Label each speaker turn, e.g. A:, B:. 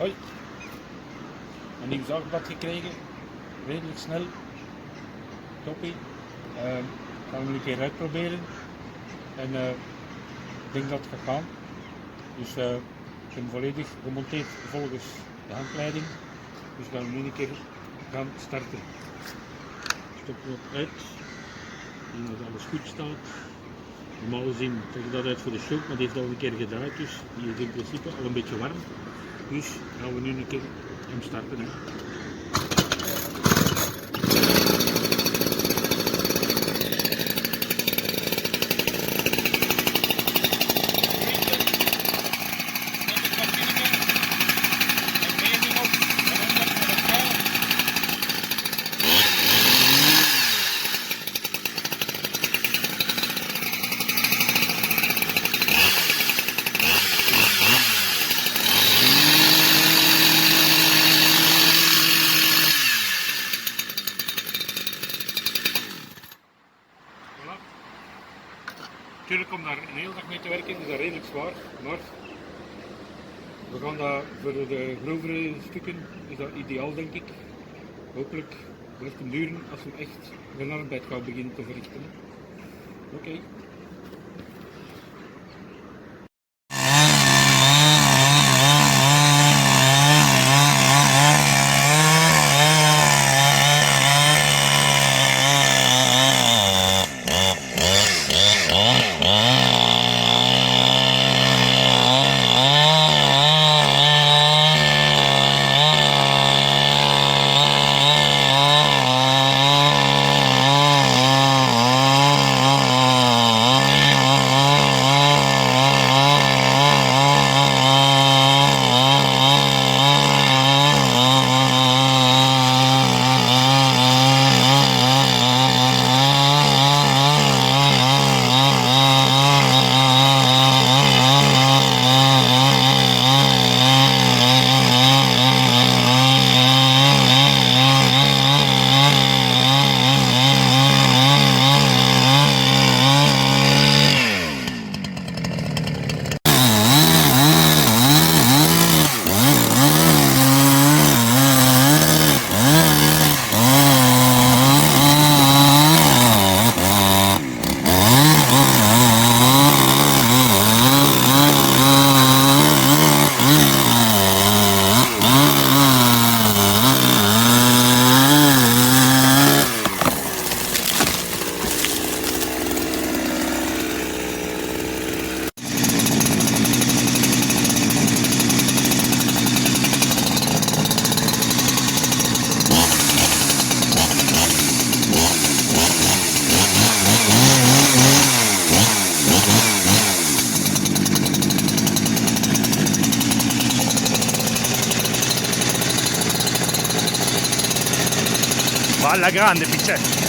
A: Hoi, een nieuw zaagblad gekregen, redelijk snel, toppie. Gaan we nu een keer uitproberen en ik denk dat het gaat gaan. Dus ik heb hem volledig gemonteerd volgens de handleiding, dus gaan we nu een keer gaan starten. Stopknop uit, en dat alles goed staat. Normaal gezien trek ik dat uit voor de show, maar die heeft al een keer gedraaid, dus die is in principe al een beetje warm. Dus gaan we nu een keer hem starten. Hè. Natuurlijk, om daar een hele dag mee te werken is dat redelijk zwaar, maar we gaan dat voor de grovere stukken is dat ideaal, denk ik. Hopelijk blijft het duren als we echt een arbeid gaan beginnen te verrichten. Oké.
B: Va alla grande, Piccetto.